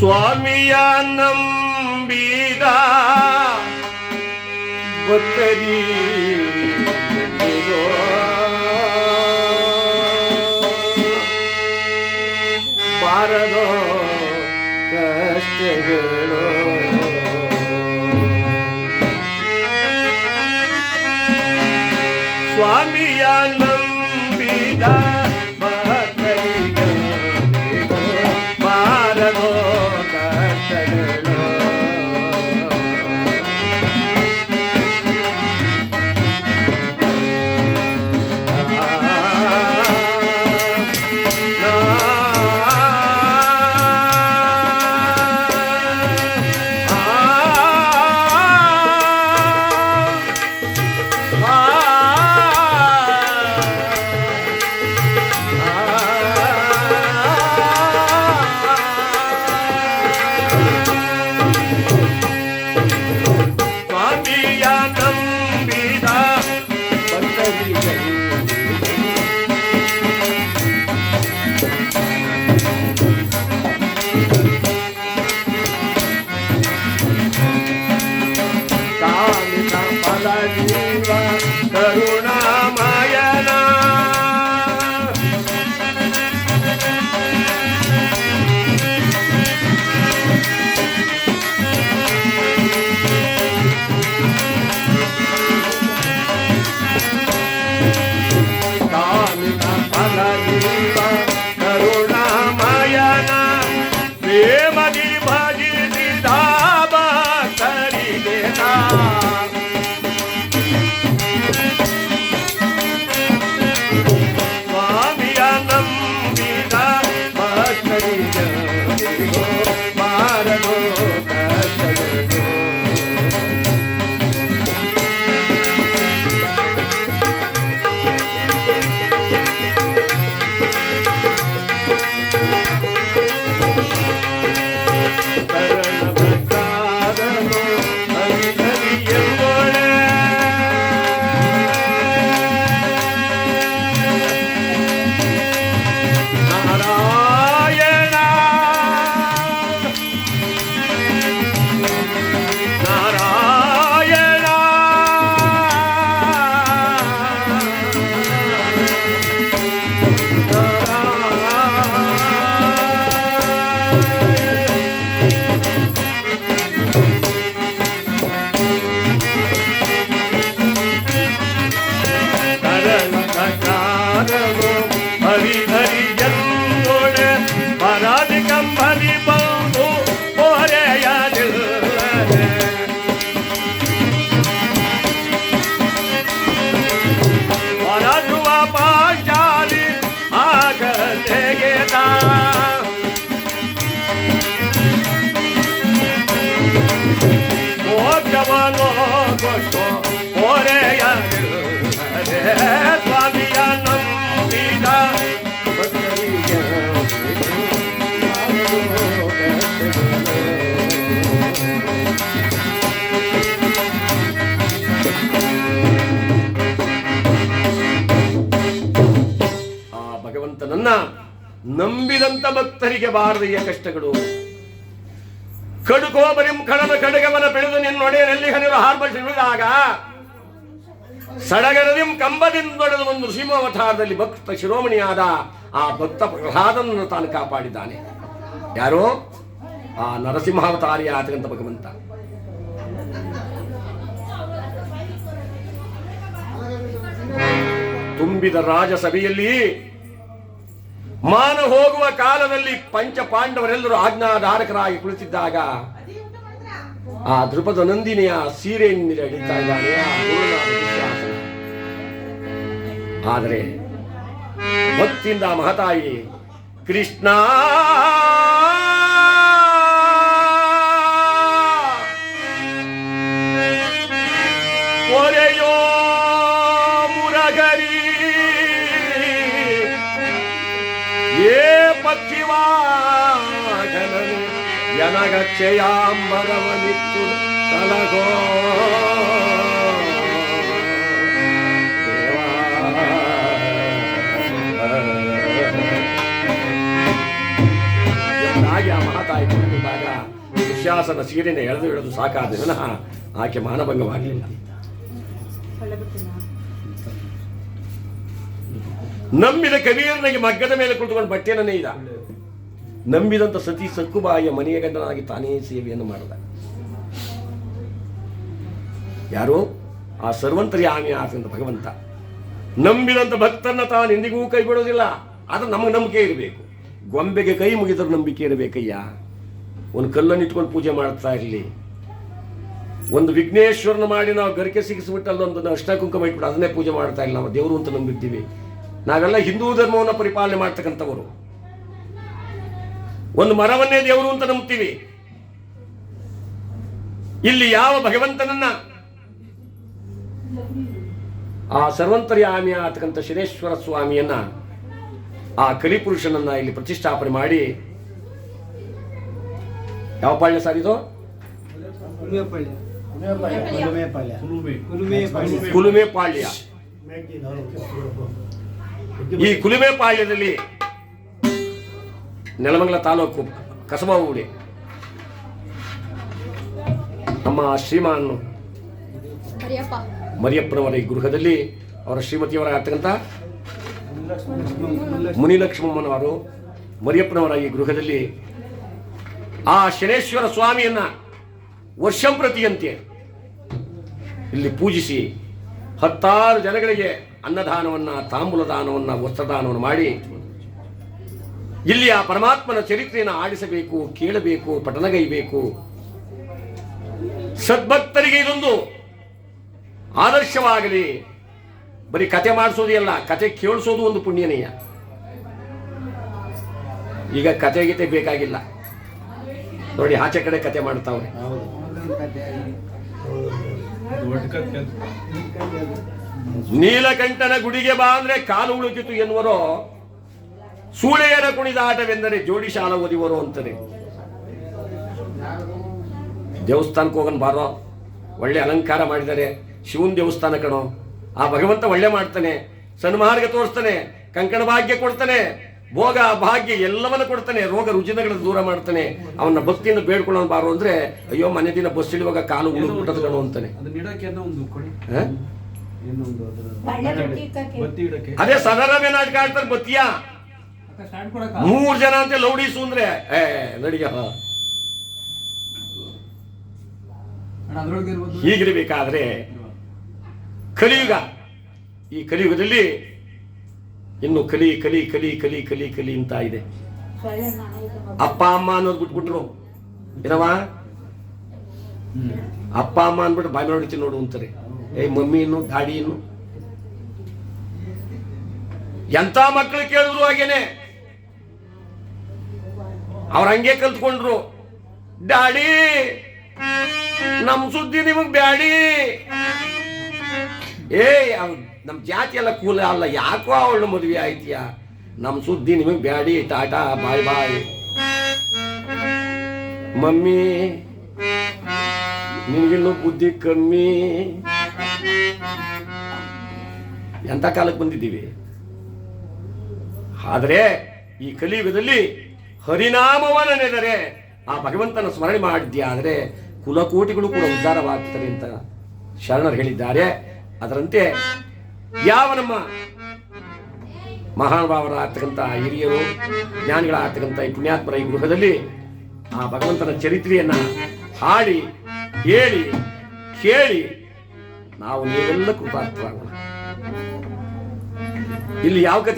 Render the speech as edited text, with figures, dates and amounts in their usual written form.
ಸ್ವಾಮಿಯ ನಂಬಿದ ಭಕ್ತರಿ ಬಾರದೋ ಕಷ್ಟಗಳು ಸ್ವಾಮಿಯ ನಂಬಿದ ಭಕ್ತರಿಗೆ ಬಾರದೋ ಕಷ್ಟಗಳು ಕರುಣಾಮಯನ ಕಾಮಿನ ಫಲ ಜೀವ ಕರುಣಾಮಯನ ಪ್ರೇಮದಿ ಭಜಿಸಿದ ಭಕ್ತರಿಗೆ ಸ್ವಾಮಿಯ ನಂಬಿದ ಭಕ್ತರಿಗೆ ಆ ಭಗವಂತನನ್ನ ನಂಬಿದಂತ ಭಕ್ತರಿಗೆ ಬಾರದೆಯ ಕಷ್ಟಗಳು. ಕಡುಕೋಬರಿಂ ಕಡದ ಕಡಗವನ ಬೆಳೆದು ನಿನ್ನೊಡೆಯಲ್ಲಿ ಹನಿರು ಹಾರ್ಬಳಿಸಿದಾಗ ಸಡಗರದಿಂ ಕಂಬದಿಂದೊಡೆದು ಒಂದು ನೃಸಿಂಹಾವತಾರದಲ್ಲಿ ಭಕ್ತ ಶಿರೋಮಣಿಯಾದ ಆ ಭಕ್ತ ಪ್ರಹ್ಲಾದನನ್ನು ತಾನು ಕಾಪಾಡಿದ್ದಾನೆ. ಯಾರೋ ಆ ನರಸಿಂಹಾವತಾರಿಯ ಆತಕ್ಕಂಥ ಭಗವಂತ. ತುಂಬಿದ ರಾಜಸಭೆಯಲ್ಲಿ ಮಾನ ಹೋಗುವ ಕಾಲದಲ್ಲಿ ಪಂಚ ಪಾಂಡವರೆಲ್ಲರೂ ಆಜ್ಞಾಧಾರಕರಾಗಿ ಕುಳಿತಿದ್ದಾಗ ಆ ದ್ರುಪದ ನಂದಿನಿಯ ಸೀರೆಯನ್ನು ಹಿಡಿತಾ ಇದ್ದಾನೆ ಆದರೆ ಭಕ್ತಿಯಿಂದ ಮಹತಾಯಿ ಕೃಷ್ಣ ಒರೆಯೋ ಮುರಗರಿ ಏ ಪಕ್ಷಿವಾಗನನು ಯನಗಕ್ಷಯಾಂಬರವನಿತ್ತು ತಲಗೋ ಹಾಗೆ ಆ ಮಹಾತಾಯಿ ಕುಳಿತುಕೊಂಡಾಗ ದುಶ್ಯಾಸನ ಸೀರೆನ ಎಳೆದು ಸಾಕಾದ ವಿನಃ ಆಕೆ ಮಾನಭಂಗವಾಗಲಿಲ್ಲ. ನಂಬಿದ ಕಬೀರನಿಗೆ ಮಗ್ಗದ ಮೇಲೆ ಕುಳಿತುಕೊಂಡು ಬಟ್ಟೆಯನ್ನು ನೇಯ್ದ. ನಂಬಿದಂತ ಸತಿ ಸಕ್ಕುಬಾಯಿಯ ಮನೆಯ ಗಂಡನಾಗಿ ತಾನೇ ಸೇವೆಯನ್ನು ಮಾಡಿದ. ಯಾರು? ಆ ಸರ್ವಂತರ್ಯಾಮಿ ಆತಂತ ಭಗವಂತ. ನಂಬಿದಂತ ಭಕ್ತರನ್ನ ತಾನು ಎಂದಿಗೂ ಕೈ ಬಿಡೋದಿಲ್ಲ. ಆದ್ರೆ ನಮಗೆ ನಂಬಿಕೆ ಇರಬೇಕು. ಗೊಂಬೆಗೆ ಕೈ ಮುಗಿದ್ರೆ ನಂಬಿಕೆ ಇರಬೇಕಯ್ಯ. ಒಂದು ಕಲ್ಲನ್ನು ಇಟ್ಕೊಂಡು ಪೂಜೆ ಮಾಡ್ತಾ ಇರಲಿ, ಒಂದು ವಿಘ್ನೇಶ್ವರನ ಮಾಡಿ ನಾವು ಗರಿಕೆ ಸಿಗಿಸ್ಬಿಟ್ಟು ಅಲ್ಲೊಂದು ಅಷ್ಟ ಕುಂಕುಮ ಇಟ್ಬಿಟ್ಟು ಅದನ್ನೇ ಪೂಜೆ ಮಾಡ್ತಾ ಇಲ್ಲ. ನಾವು ದೇವರು ಅಂತ ನಂಬಿರ್ತೀವಿ. ನಾವೆಲ್ಲ ಹಿಂದೂ ಧರ್ಮವನ್ನು ಪರಿಪಾಲನೆ ಮಾಡ್ತಕ್ಕಂಥವರು. ಒಂದು ಮರವನ್ನೇ ದೇವರು ಅಂತ ನಂಬ್ತೀವಿ. ಇಲ್ಲಿ ಯಾವ ಭಗವಂತನನ್ನ ಆ ಸರ್ವಂತರ್ಯಾಮಿ ಆತಕ್ಕಂಥ ಶನೇಶ್ವರ ಸ್ವಾಮಿಯನ್ನ ಆ ಕಲಿಪುರುಷನನ್ನ ಇಲ್ಲಿ ಪ್ರತಿಷ್ಠಾಪನೆ ಮಾಡಿ, ಯಾವ ಪಾಳ್ಯ ಸಾರಿದು? ಕುಲುಮೆ ಪಾಳ್ಯ. ಈ ಕುಲುಮೆ ಪಾಳ್ಯದಲ್ಲಿ ನೆಲಮಂಗಲ ತಾಲೂಕು ಕಸಬಾ ಊಡಿ ನಮ್ಮ ಶ್ರೀಮಾನ್ ಮರಿಯಪ್ಪನವರ ಈ ಗೃಹದಲ್ಲಿ ಅವರ ಶ್ರೀಮತಿಯವರ ಆಗ್ತಕ್ಕಂಥ ಮುನಿಲಕ್ಷ್ಮಮ್ಮನವರು ಮರಿಯಪ್ಪನವರ ಈ ಗೃಹದಲ್ಲಿ ಆ ಶನೇಶ್ವರ ಸ್ವಾಮಿಯನ್ನ ವರ್ಷಂಪ್ರತಿಯಂತೆ ಇಲ್ಲಿ ಪೂಜಿಸಿ 10 ಜನಗಳಿಗೆ ಅನ್ನದಾನವನ್ನ, ತಾಂಬೂಲ ದಾನವನ್ನ, ವಸ್ತ್ರದಾನವನ್ನು ಮಾಡಿ ಇಲ್ಲಿ ಆ ಪರಮಾತ್ಮನ ಚರಿತ್ರೆಯನ್ನು ಆಡಿಸಬೇಕು, ಕೇಳಬೇಕು, ಪಠನಗೈಬೇಕು. ಸದ್ಭಕ್ತರಿಗೆ ಇದೊಂದು ಆದರ್ಶವಾಗಲಿ. ಬರೀ ಕತೆ ಮಾಡಿಸೋದೇ ಅಲ್ಲ, ಕತೆ ಕೇಳಿಸೋದು ಒಂದು ಪುಣ್ಯನೀಯ. ಈಗ ಕತೆ ಗೀತೆ ಬೇಕಾಗಿಲ್ಲ ನೋಡಿ, ಆಚೆ ಕಡೆ ಕತೆ ಮಾಡ್ತಾವ್ರೆ. ನೀಲಕಂಠನ ಗುಡಿಗೆ ಬಾ ಅಂದ್ರೆ ಕಾಲು ಉಳುಕಿತು ಎನ್ನುವರೋ, ಸೂಳೆಯರ ಕುಣಿದಾಟವೆಂದರೆ ಜೋಡಿ ಶಾಲ ಓದಿವರು ಅಂತಾರೆ. ದೇವಸ್ಥಾನಕ್ಕೆ ಹೋಗನ್ ಬಾರೋ, ಒಳ್ಳೆ ಅಲಂಕಾರ ಮಾಡಿದ್ದಾರೆ, ಶಿವನ್ ದೇವಸ್ಥಾನ ಕಣೋ. ಆ ಭಗವಂತ ಒಳ್ಳೆ ಮಾಡ್ತಾನೆ, ಸನ್ಮಾರ್ಗ ತೋರಿಸ್ತಾನೆ, ಕಂಕಣ ಭಾಗ್ಯ ಕೊಡ್ತಾನೆ, ಭೋಗ ಭಾಗ್ಯ ಎಲ್ಲವನ್ನ ಕೊಡ್ತಾನೆ, ರೋಗ ರುಜಿನಗಳನ್ನು ದೂರ ಮಾಡ್ತಾನೆ. ಅವನ ಭಕ್ತಿಯಿಂದ ಬೇಡ್ಕೊಳ್ಳೋನ್ ಬಾರೋ ಅಂದ್ರೆ, ಅಯ್ಯೋ ಮನೆ ದಿನ ಬಸ್ ಇಳುವಾಗ ಕಾಲು ಉಳುಬಿಟ್ಟದ ಕಣೋ ಅಂತಾನೆ. ಅದೇ ಸದರವೇ ನಾಟಕ ಆಡ್ತಾರೆ. ಬತ್ತಿಯ 3 ಜನ ಅಂತ ಲೌಡೀಸು ಅಂದ್ರೆ ನಡಿಯ. ಹೀಗಿರಬೇಕಾದ್ರೆ ಕಲಿಯುಗ, ಈ ಕಲಿಯುಗದಲ್ಲಿ ಇನ್ನು ಕಲಿ ಕಲಿ ಕಲಿ ಕಲಿ ಕಲಿ ಕಲಿ ಅಂತ ಇದೆ. ಅಪ್ಪ ಅಮ್ಮ ಅನ್ನೋದು ಬಿಟ್ಬಿಟ್ರು. ಏನವ ಅಪ್ಪ ಅಮ್ಮ ಅಂದ್ಬಿಟ್ಟು ಬಾಯಿ ನೋಡ್ತೀನಿ ನೋಡು ಅಂತಾರೆ. ಮಮ್ಮಿ ಇನ್ನು ದಾಡಿ ಇನ್ನು ಎಂತ ಮಕ್ಕಳು ಕೇಳಿದ್ರು ಹಾಗೇನೆ ಅವ್ರ ಹಂಗೆ ಕಲ್ತ್ಕೊಂಡ್ರು. ಡ್ಯಾಡಿ ನಮ್ ಸುದ್ದಿ ನಿಮಗ್ ಬ್ಯಾಡಿ. ನಮ್ ಜಾತಿ ಎಲ್ಲ ಕೂಲ ಅಲ್ಲ, ಯಾಕೋ ಅವಳ ಮದುವೆ ಆಯ್ತೀಯ, ನಮ್ ಸುದ್ದಿ ನಿಮಗ್ ಬ್ಯಾಡಿ, ಟಾಟಾ ಬಾಯ್ ಬಾಯ್. ಮಮ್ಮಿ ನಿನ್ಗಿನ್ನೂ ಬುದ್ಧಿ ಕಮ್ಮಿ. ಎಂತ ಕಾಲಕ್ಕೆ ಬಂದಿದ್ದೀವಿ. ಆದರೆ ಈ ಕಲಿಯುಗದಲ್ಲಿ ಹರಿನಾಮವನ್ನು ನೆನೆದರೆ, ಆ ಭಗವಂತನ ಸ್ಮರಣೆ ಮಾಡಿದ್ಯಾ ಆದರೆ ಕುಲಕೋಟಿಗಳು ಕೂಡ ಉದ್ಧಾರವಾಗ್ತಾರೆ ಅಂತ ಶರಣರು ಹೇಳಿದ್ದಾರೆ. ಅದರಂತೆ ಯಾವ ನಮ್ಮ ಮಹಾನುಭಾವರಾಗ್ತಕ್ಕಂಥ ಹಿರಿಯರು, ಜ್ಞಾನಿಗಳಾಗ್ತಕ್ಕಂಥ ಈ ಪುಣ್ಯಾತ್ಮರ ಈ ಗೃಹದಲ್ಲಿ ಆ ಭಗವಂತನ ಚರಿತ್ರೆಯನ್ನ ಹಾಡಿ, ಹೇಳಿ, ಕೇಳಿ ನಾವು ನೀವೆಲ್ಲ ಕೃತಾರ್ಥರಾಗೋಣ. ಇಲ್ಲಿ ಯಾವ ಕಥೆ